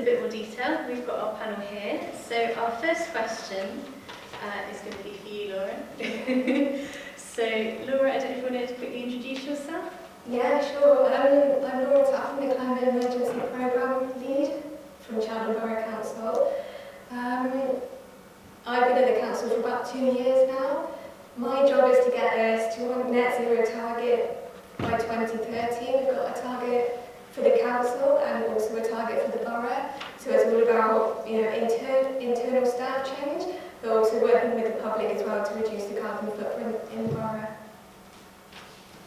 a bit more detail, we've got our panel here. So our first question is going to be for you, Laura. So Laura, I don't know if you want to quickly introduce yourself? Yeah, sure. I'm Laura, I'm the Climate Emergency Programme Lead from Cheltenham Borough Council. I've been at the council for about 2 years now. My job is to get us to a net zero target by 2030. We've got a target for the council and also a target for the borough. So it's all about, internal staff change, but also working with the public as well to reduce the carbon footprint in the borough.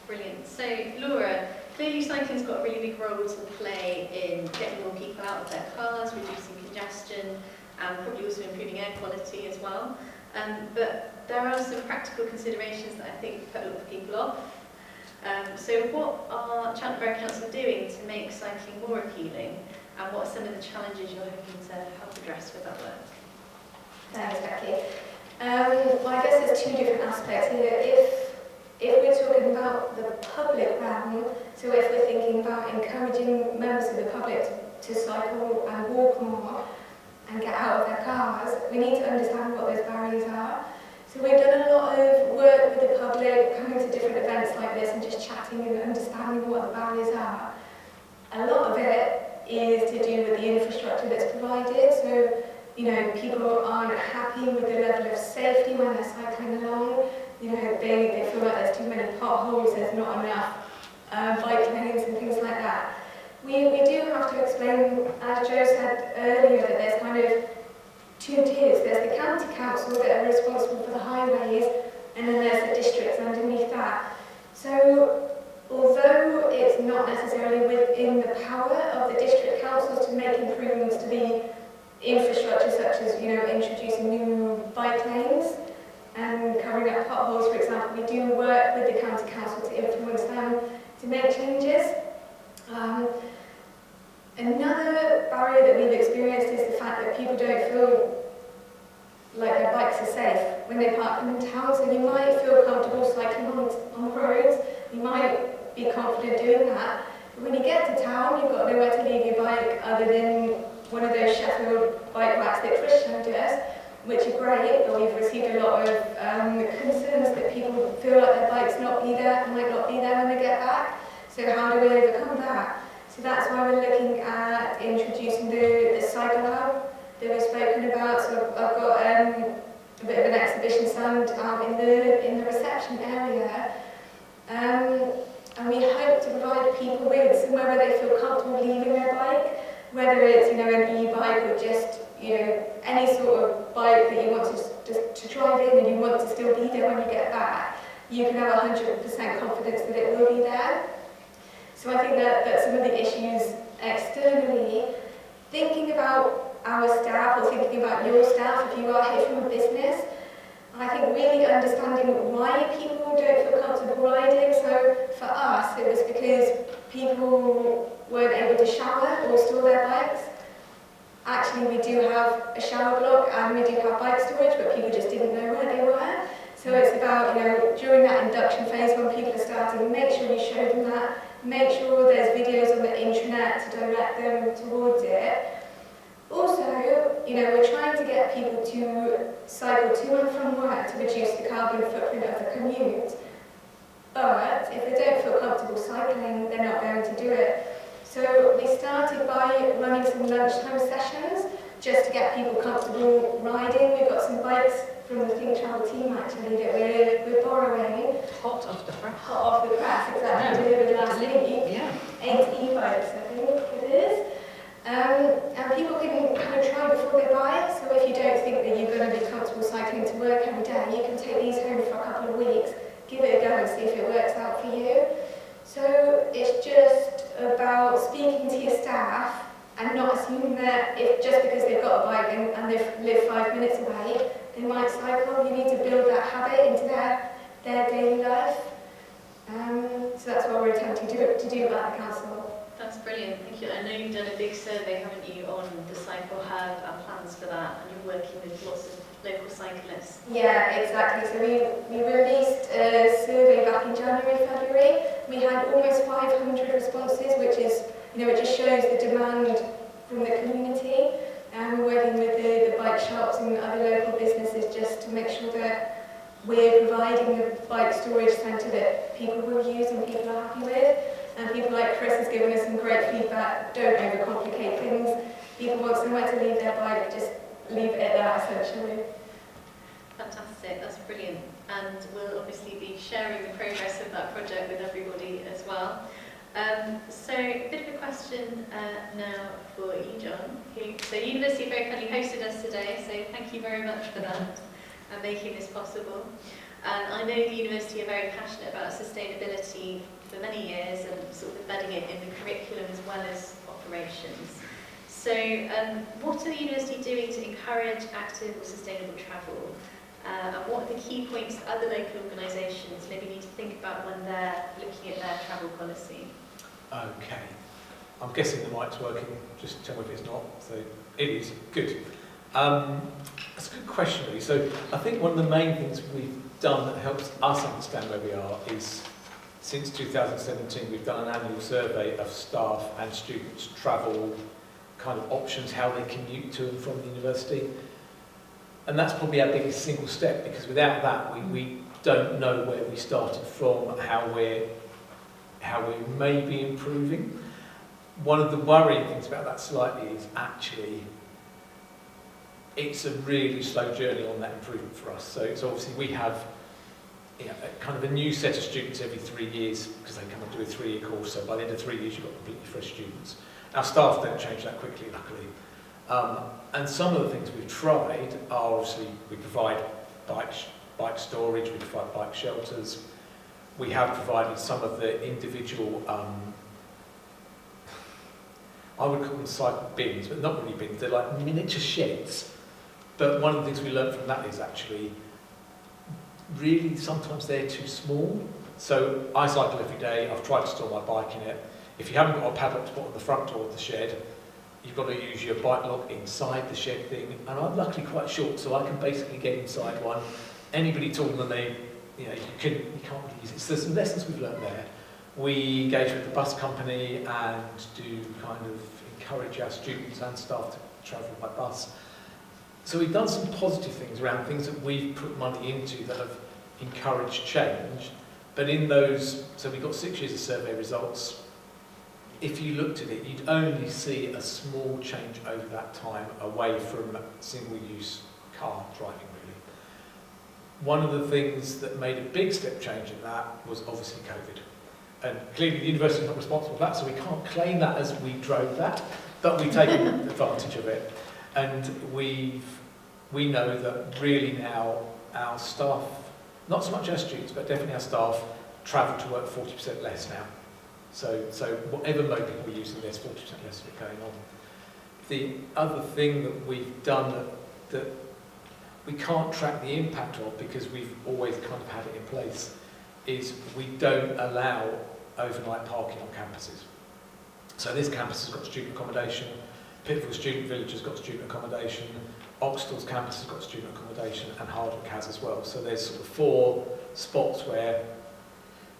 Brilliant. So Laura, clearly cycling's got a really big role to play in getting more people out of their cars, reducing congestion, and probably also improving air quality as well. But there are some practical considerations that I think put a lot of people off. So what are Cheltenham Borough Council doing to make cycling more appealing, and what are some of the challenges you're hoping to help address with that work? Thanks, Becky. Well, I guess there's 2 different aspects here. If we're talking about the public realm, so if we're thinking about encouraging members of the public to cycle and walk more and get out of their cars, we need to understand what those barriers are. So we've done a lot of work with the public, coming to different events like this and just chatting and understanding what the barriers are. A lot of it is to do with the infrastructure that's provided. So, people aren't happy with the level of safety when they're cycling along. They feel like there's too many potholes, there's not enough bike lanes and things like that. We do have to explain, as Joe said earlier, that there's kind of 2 tiers. There's the county councils that are responsible for the highways, and then there's the districts underneath that. So, although it's not necessarily within the power of the district councils to make improvements to the infrastructure, such as introducing new bike lanes and covering up potholes, for example, we do work with the county council to influence them to make changes. Another barrier that we've experienced is the fact that people don't feel like their bikes are safe when they park them in town. So you might feel comfortable cycling on the roads, you might be confident doing that, but when you get to town, you've got nowhere to leave your bike other than one of those Sheffield bike racks that Chris showed us, which are great, but we've received a lot of concerns that people feel like their bikes might not be there when they get back. So how do we overcome that? So that's why we're looking at introducing the cycle hub that we've spoken about. So I've got a bit of an exhibition stand out in the reception area. And we hope to provide people with somewhere where they feel comfortable leaving their bike, whether it's an e-bike or just any sort of bike that you want to drive in and you want to still be there when you get back. You can have 100% confidence that it will be there. So I think that some of the issues externally, thinking about our staff or thinking about your staff if you are here from a business, I think really understanding why people don't feel comfortable riding. So for us, it was because people weren't able to shower or store their bikes. Actually, we do have a shower block and we do have bike storage, but people just didn't know where they were. So it's about, during that induction phase when people are starting, make sure you show them that, make sure there's videos on the intranet to direct them towards it. Also, we're trying to get people to cycle to and from work to reduce the carbon footprint of the commute. But if they don't feel comfortable cycling, they're not going to do it. So we started by running some lunchtime sessions just to get people comfortable riding. We've got some bikes from the Think Travel team actually that we're borrowing. Hot off the press. Hot off the press, exactly. Delivered last week. Yeah. 8 e-bikes, I think it is. And people can kind of try before they buy. So if you don't think that you're going to be comfortable cycling to work every day, you can take these home for a couple of weeks, give it a go and see if it works out for you. So it's just about speaking to your staff and not assuming that just because they've got a bike and they live 5 minutes away, they might cycle. You need to build that habit into their daily life. So that's what we're attempting to do at the council. That's brilliant, thank you. I know you've done a big survey, haven't you, on the cycle hub and plans for that, and you're working with lots of local cyclists. Yeah, exactly. So we released a survey back in January, February. We had almost 500 responses, which is, it just shows the demand from the community. we're working with the bike shops and other local businesses just to make sure that we're providing a bike storage centre that people will use and people are happy with. And people like Chris has given us some great feedback. Don't overcomplicate things. People want somewhere to leave their bike, just leave it at that, essentially. Fantastic, that's brilliant. And we'll obviously be sharing the progress of that project with everybody as well. So a bit of a question now for you, John. So University very kindly hosted us today, so thank you very much for that and making this possible. And I know the university are very passionate about sustainability for many years and sort of embedding it in the curriculum as well as operations. So what are the university doing to encourage active or sustainable travel? And what are the key points that other local organisations maybe need to think about when they're looking at their travel policy? Okay. I'm guessing the mic's working, just tell me if it's not. So it is, good. That's a good question really. So I think one of the main things we've done that helps us understand where we are is since 2017 we've done an annual survey of staff and students' travel kind of options, how they commute to and from the university. And that's probably our biggest single step, because without that we don't know where we started from, how we may be improving. One of the worrying things about that slightly is actually it's a really slow journey on that improvement for us. So obviously we have kind of a new set of students every 3 years because they come and do a 3-year course. So by the end of 3 years you've got completely fresh students. Our staff don't change that quickly, luckily. And some of the things we've tried are obviously we provide bike storage, we provide bike shelters. We have provided some of the individual, I would call them cycle bins, but not really bins, they're like miniature sheds. But one of the things we learned from that is actually really sometimes they're too small. So I cycle every day, I've tried to store my bike in it. If you haven't got a padlock to put on the front door of the shed, you've got to use your bike lock inside the shed thing, and I'm luckily quite short, so I can basically get inside one. Anybody taller than me, you can't really use it. So there's some lessons we've learned there. We engage with the bus company and do kind of encourage our students and staff to travel by bus. So we've done some positive things around things that we've put money into that have encouraged change. But in those, so we've got 6 years of survey results. If you looked at it, you'd only see a small change over that time away from single-use car driving, really. One of the things that made a big step change in that was obviously COVID. And clearly the university is not responsible for that, so we can't claim that as we drove that, but we've taken advantage of it. And we know that really now our staff, not so much our students, but definitely our staff, travel to work 40% less now. So whatever mode people are using, there's 40% less of it going on. The other thing that we've done that we can't track the impact of, because we've always kind of had it in place, is we don't allow overnight parking on campuses. So this campus has got student accommodation, Pitfield Student Village has got student accommodation, Oxtall's campus has got student accommodation, and Hardwick has as well. So there's sort of 4 spots where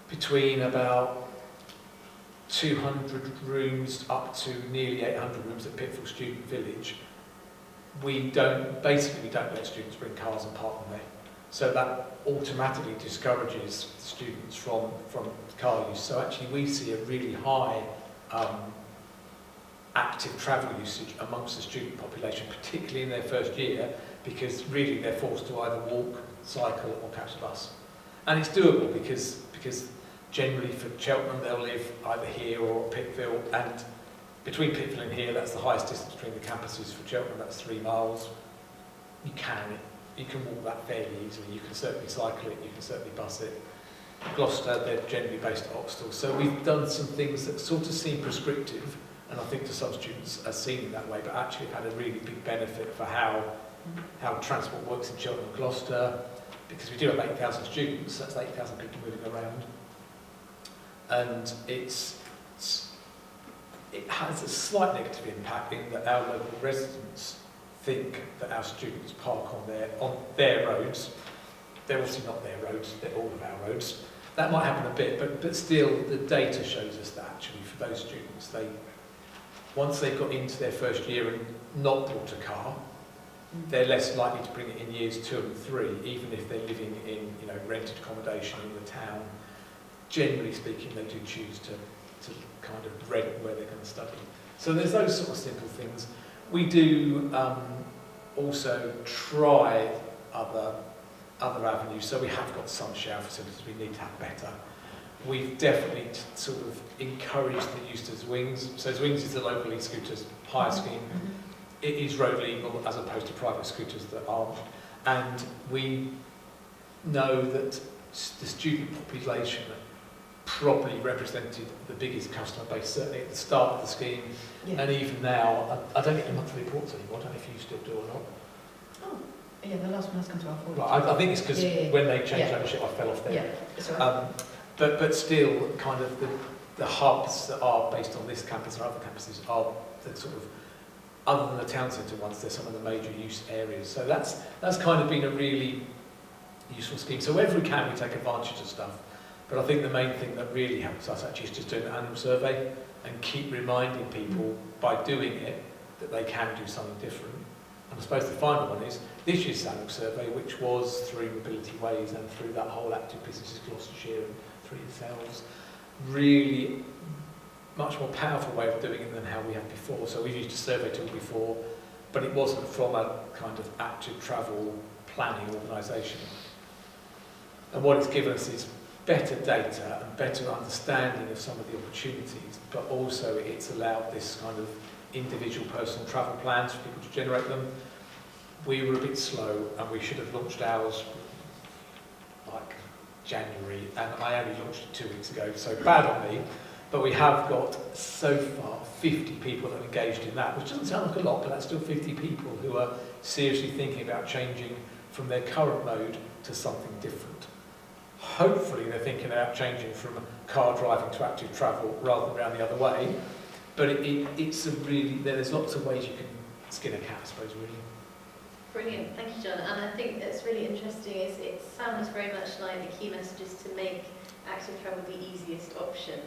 between about 200 rooms up to nearly 800 rooms at Pitfield Student Village, we don't let students bring cars and park them there. So that automatically discourages students from car use. So actually we see a really high active travel usage amongst the student population, particularly in their first year, because really they're forced to either walk, cycle or catch the bus. And it's doable because generally for Cheltenham they'll live either here or at Pitfield, and between Pitfield and here that's the highest distance between the campuses. For Cheltenham that's 3 miles. You can walk that fairly easily, you can certainly cycle it, you can certainly bus it. Gloucester, they're generally based at Oxtall. So we've done some things that sort of seem prescriptive, and I think to some students are seen in that way, but actually have had a really big benefit for how transport works in Cheltenham and Gloucester, because we do have 8,000 students, that's 8,000 people moving around. And it has a slight negative impact in that our local residents think that our students park on their roads. They're obviously not their roads, they're all of our roads. That might happen a bit, but still the data shows us that actually for those students, once they've got into their first year and not bought a car, they're less likely to bring it in years 2 and 3, even if they're living in, you know, rented accommodation in the town. Generally speaking, they do choose to kind of rent where they're going to study. So there's those sort of simple things. We do also try other avenues. So we have got some share facilities we need to have better. We've definitely sort of encouraged the use of Zwings. So Zwings is the local e-scooters hire scheme. It is road legal as opposed to private scooters that aren't. And we know that the student population probably represented the biggest customer base, certainly at the start of the scheme. Yeah. And even now, I don't get the monthly reports anymore. I don't know if you still do or not. Oh, yeah, the last one has come to our forward. Right, I think it's because when they changed Yeah. ownership, I fell off there. Yeah, that's all right. But still, kind of the hubs that are based on this campus or other campuses are the sort of, other than the town centre ones, they're some of the major use areas. So that's kind of been a really useful scheme. So wherever we can, we take advantage of stuff. But I think the main thing that really helps us actually is just doing an annual survey and keep reminding people by doing it that they can do something different. And I suppose the final one is this year's annual survey, which was through Mobility Ways and through that whole Active Businesses Gloucestershire and through yourselves, really much more powerful way of doing it than how we had before. So we've used a survey tool before, but it wasn't from a kind of active travel planning organisation. And what it's given us is better data and better understanding of some of the opportunities, but also it's allowed this kind of individual personal travel plans for people to generate them. We were a bit slow and we should have launched ours like January, and I only launched it 2 weeks ago, so bad on me. But we have got so far 50 people that are engaged in that, which doesn't sound like a lot, but that's still 50 people who are seriously thinking about changing from their current mode to something different. Hopefully they're thinking about changing from car driving to active travel rather than around the other way. But it's a really, there's lots of ways you can skin a cat, I suppose, really. Brilliant, thank you, John. And I think that's really interesting is it sounds very much like the key message is to make active travel the easiest option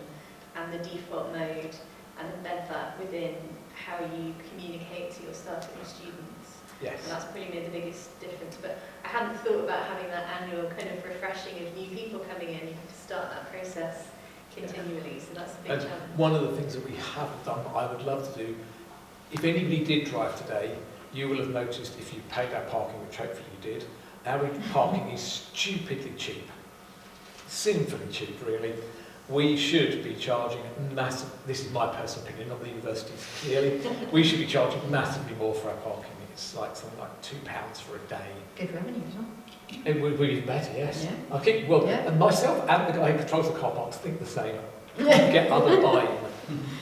and the default mode, and embed that within how you communicate to your staff and your students. Yes. And that's probably made the biggest difference. But I hadn't thought about having that annual kind of refreshing of new people coming in. You have to start that process continually, so that's a big challenge. One of the things that we haven't done, but I would love to do, if anybody did drive today, you will have noticed if you paid our parking, which hopefully you did, our parking is stupidly cheap. Sinfully cheap, really. We should be charging massive, this is my personal opinion, not the university's clearly, we should be charging massively more for our parking. It's like something like £2 for a day. Good revenue as well. It would be even better, yes. Yeah. I think, well, Yeah. and myself and the guy who controls the car parks think the same. Get other buy-in.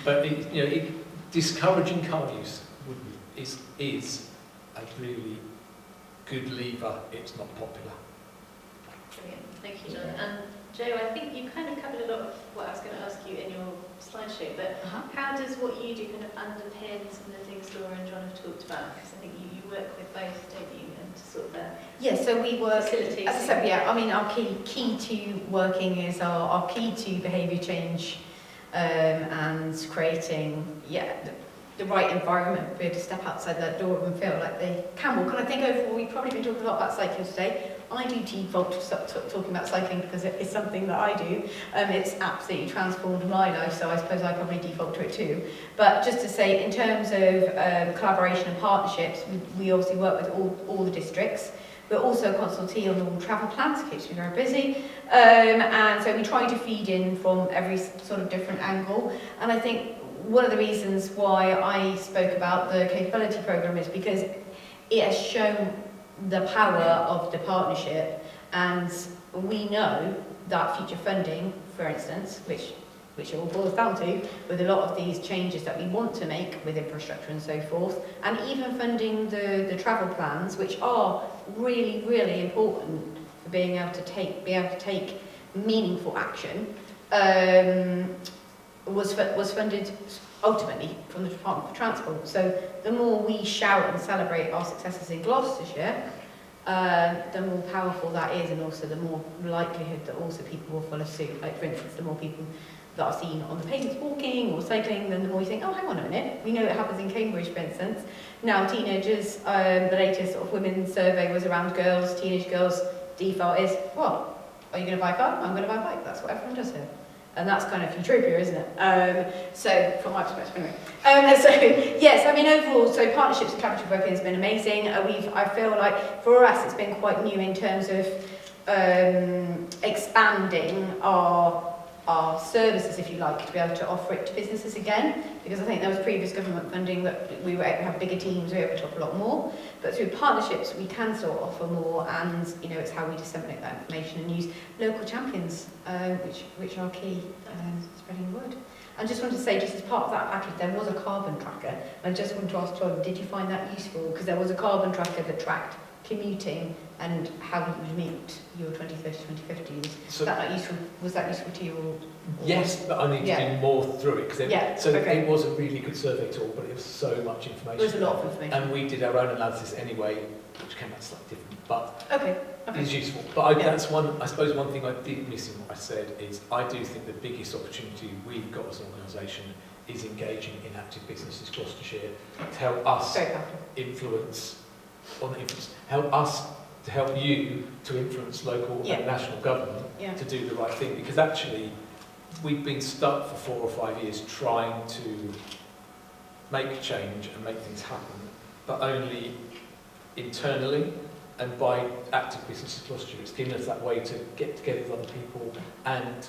But discouraging car use is a really good lever. It's not popular. Brilliant, thank you, John. And Joe, I think you kind of covered a lot of what I was going to ask you in your slideshow, but how does what you do kind of underpin some of the things Laura and John have talked about? Because I think you work with both, don't you, and to sort of Yeah, so we work, facilitate. as I said, yeah, I mean, our key to working is our key to behaviour change and creating, the right environment for people to step outside that door and feel like they can walk. And I think overall, we've probably been talking a lot about cycling today. I do default to stop talking about cycling because it is something that I do. It's absolutely transformed my life, so I suppose I probably default to it too. But just to say, in terms of collaboration and partnerships, we obviously work with all the districts. We're also a consultee on all travel plans, keeps me very busy. And so we try to feed in from every sort of different angle. And I think one of the reasons why I spoke about the capability programme is because it has shown the power of the partnership, and we know that future funding, for instance, which it all boils down to, with a lot of these changes that we want to make with infrastructure and so forth, and even funding the travel plans, which are really, really important for being able to take meaningful action, was funded ultimately from the Department for Transport. So the more we shout and celebrate our successes in Gloucestershire, the more powerful that is, and also the more likelihood that also people will follow suit. Like, for instance, the more people that are seen on the pavements walking or cycling, then the more you think, oh, hang on a minute, we know it happens in Cambridge, for instance. Now teenagers, the latest sort of women's survey was around girls, teenage girls, default is, well, are you going to buy a car? I'm going to buy a bike. That's what everyone does here. And that's kind of utopia, isn't it? So, from my perspective, anyway. So, yes, I mean, overall, so partnerships with collaborative working has been amazing. I feel like for us, it's been quite new in terms of expanding our services, if you like, to be able to offer it to businesses again, because I think there was previous government funding that we were able to have bigger teams, we were able to offer a lot more, but through partnerships we can still offer more, and it's how we disseminate that information and use local champions, which are key, spreading the word. I just wanted to say, just as part of that package, there was a carbon tracker. I just wanted to ask John, did you find that useful? Because there was a carbon tracker that tracked commuting and how you would meet your 2030, 2050s. So, was that useful to you? Or yes, but I need to do more through it. It was a really good survey tool, but it was so much information. There was a lot of information. And we did our own analysis anyway, which came out slightly different, but okay. it's useful. But that's I suppose one thing I did miss in what I said is I do think the biggest opportunity we've got as an organisation is engaging in active businesses Gloucestershire to help us help you to influence local and national government to do the right thing, because actually we've been stuck for 4 or 5 years trying to make change and make things happen, but only internally, and by active businesses Gloucestershire it's given us that way to get together with other people and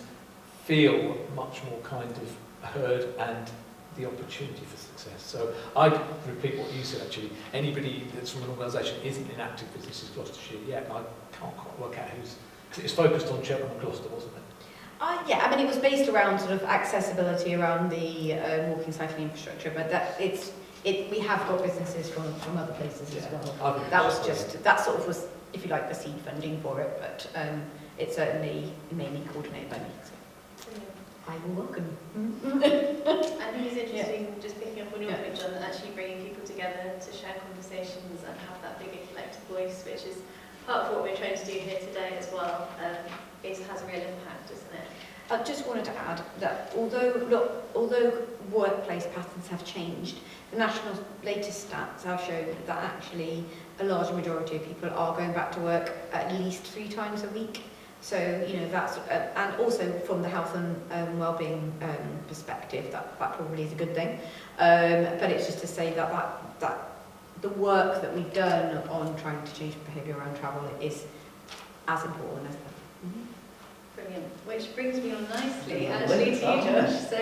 feel much more kind of heard and the opportunity for success. So I'd repeat what you said actually. Anybody that's from an organisation isn't in active businesses Gloucestershire yet, I can't quite work out who's, because it's focused on Cheltenham and Gloucester, wasn't it? Yeah, I mean it was based around sort of accessibility around the walking cycling infrastructure, but we have got businesses from other places as well. That sort of was, if you like, the seed funding for it, but it certainly mainly coordinated by me. So. I will welcome. I think it's interesting, just picking up on your point, John, that actually bringing people together to share conversations and have that bigger collective voice, which is part of what we're trying to do here today as well. It has a real impact, doesn't it? I just wanted to add that although workplace patterns have changed, the national latest stats have shown that actually a large majority of people are going back to work at least 3 times a week. So, that's, and also from the health and wellbeing perspective, that probably is a good thing. But it's just to say that the work that we've done on trying to change behaviour around travel is as important as that. Brilliant. Which brings me on nicely, actually, to you, Josh. So,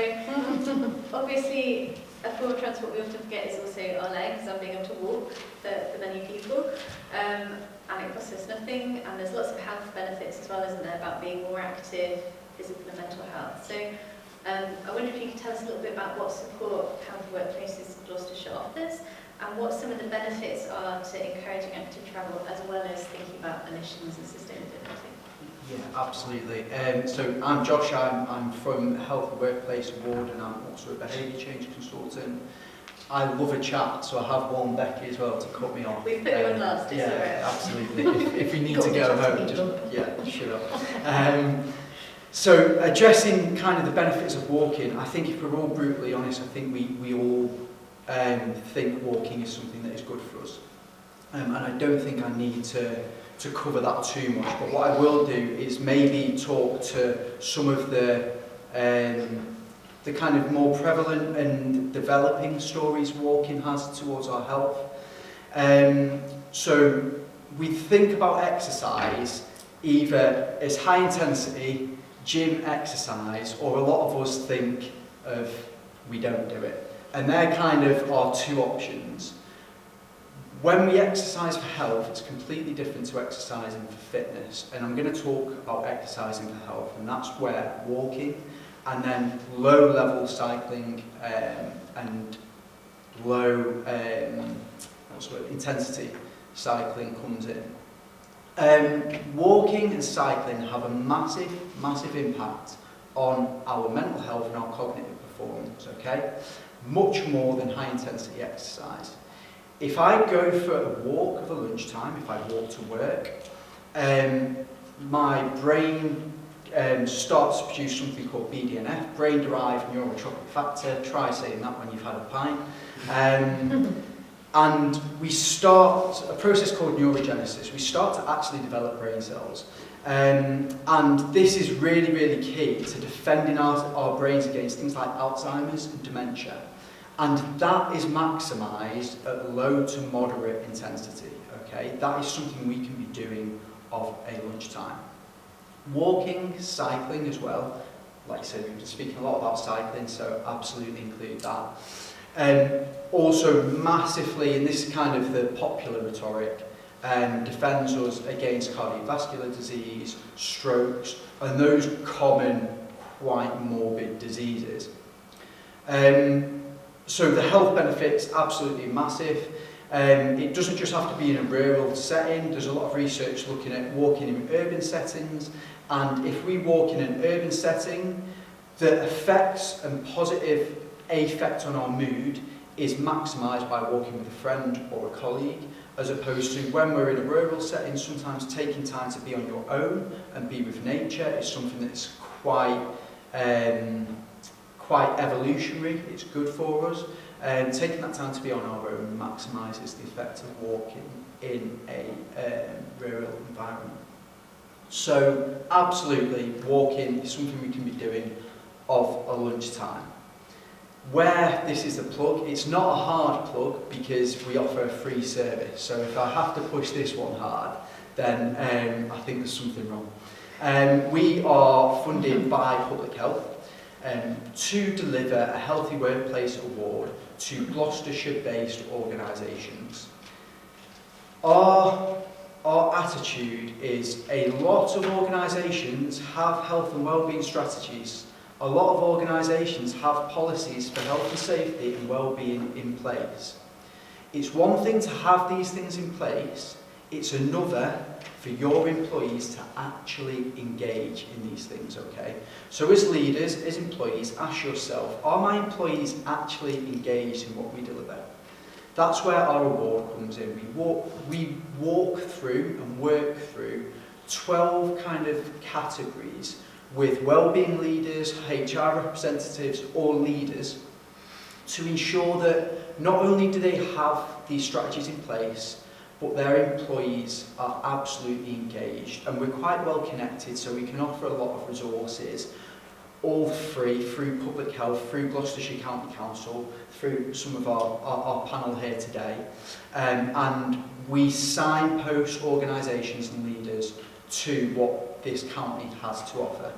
obviously, a form of transport we often forget is also our legs and being able to walk for many people. And it costs us nothing, and there's lots of health benefits as well, isn't there, about being more active, physical and mental health. So I wonder if you could tell us a little bit about what support Healthy Workplaces Gloucestershire offers, and what some of the benefits are to encouraging active travel, as well as thinking about emissions and sustainability. Yeah, absolutely. So I'm Josh, I'm from Healthy Workplace Award, and I'm also a behaviour change consultant. I love a chat, so I have warned Becky as well to cut me off. We've put you on last, yeah, absolutely. If you need to go home, just shut up. So addressing kind of the benefits of walking, I think if we're all brutally honest, I think we all think walking is something that is good for us. And I don't think I need to cover that too much, but what I will do is maybe talk to some of the kind of more prevalent and developing stories walking has towards our health. So we think about exercise either as high intensity, gym exercise, or a lot of us think of we don't do it. And they're kind of our 2 options. When we exercise for health, it's completely different to exercising for fitness. And I'm going to talk about exercising for health, and that's where walking and then low-level cycling and low intensity cycling comes in. Walking and cycling have a massive impact on our mental health and our cognitive performance, okay? Much more than high-intensity exercise. If I go for a walk of a lunchtime, if I walk to work, my brain starts to produce something called BDNF, brain-derived neurotropic factor. Try saying that when you've had a pint. And we start a process called neurogenesis. We start to actually develop brain cells. And this is really, really key to defending our brains against things like Alzheimer's and dementia. And that is maximised at low to moderate intensity. Okay, that is something we can be doing of a lunchtime. Walking, cycling as well. Like I said, we've been speaking a lot about cycling, so absolutely include that. Also massively, and this is kind of the popular rhetoric, defends us against cardiovascular disease, strokes, and those common, quite morbid diseases. So the health benefits, absolutely massive. It doesn't just have to be in a rural setting. There's a lot of research looking at walking in urban settings, and if we walk in an urban setting, the effects and positive effect on our mood is maximised by walking with a friend or a colleague, as opposed to when we're in a rural setting, sometimes taking time to be on your own and be with nature is something that's quite evolutionary. It's good for us. Taking that time to be on our own maximises the effect of walking in a rural environment. So absolutely, walking is something we can be doing of a lunchtime. Where this is a plug, it's not a hard plug because we offer a free service. So if I have to push this one hard, then I think there's something wrong. We are funded by Public Health to deliver a Healthy Workplace Award to Gloucestershire-based organisations. Our attitude is a lot of organisations have health and wellbeing strategies. A lot of organisations have policies for health and safety and wellbeing in place. It's one thing to have these things in place, it's another for your employees to actually engage in these things, okay? So as leaders, as employees, ask yourself, are my employees actually engaged in what we deliver? That's where our award comes in. We walk through and work through 12 kind of categories with wellbeing leaders, HR representatives or leaders to ensure that not only do they have these strategies in place, but their employees are absolutely engaged. And we're quite well connected, so we can offer a lot of resources, all free, through Public Health, through Gloucestershire County Council, through some of our panel here today. And we signpost organisations and leaders to what this county has to offer.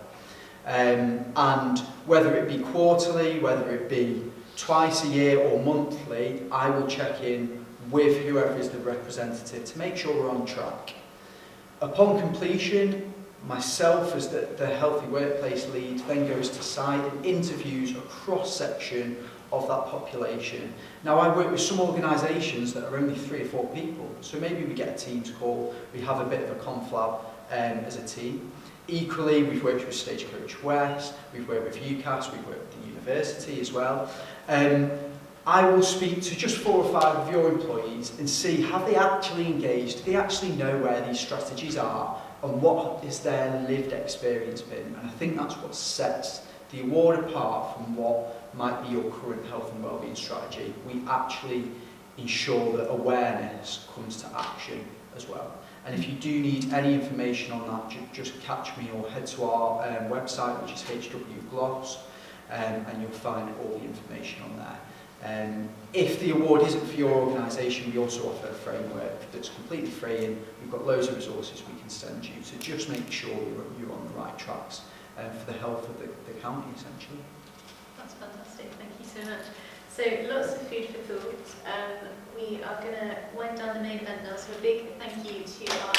And whether it be quarterly, whether it be twice a year or monthly, I will check in with whoever is the representative to make sure we're on track. Upon completion, myself as the Healthy Workplace lead then goes to site and interviews a cross-section of that population. Now I work with some organisations that are only 3 or 4 people, so maybe we get a Teams call, we have a bit of a conflab as a team. Equally, we've worked with Stagecoach West, we've worked with UCAS, we've worked with the university as well. I will speak to just 4 or 5 of your employees and see, have they actually engaged? Do they actually know where these strategies are? And what is their lived experience been? And I think that's what sets the award apart from what might be your current health and wellbeing strategy. We actually ensure that awareness comes to action as well. And if you do need any information on that, just catch me or head to our website, which is HWGloss, and you'll find all the information on there. If the award isn't for your organisation, we also offer a framework that's completely free, and we've got loads of resources we can send you to just make sure you're on the right tracks for the health of the county, essentially. That's fantastic, thank you so much. So lots of food for thought. We are going to wind down the main event now, so a big thank you to our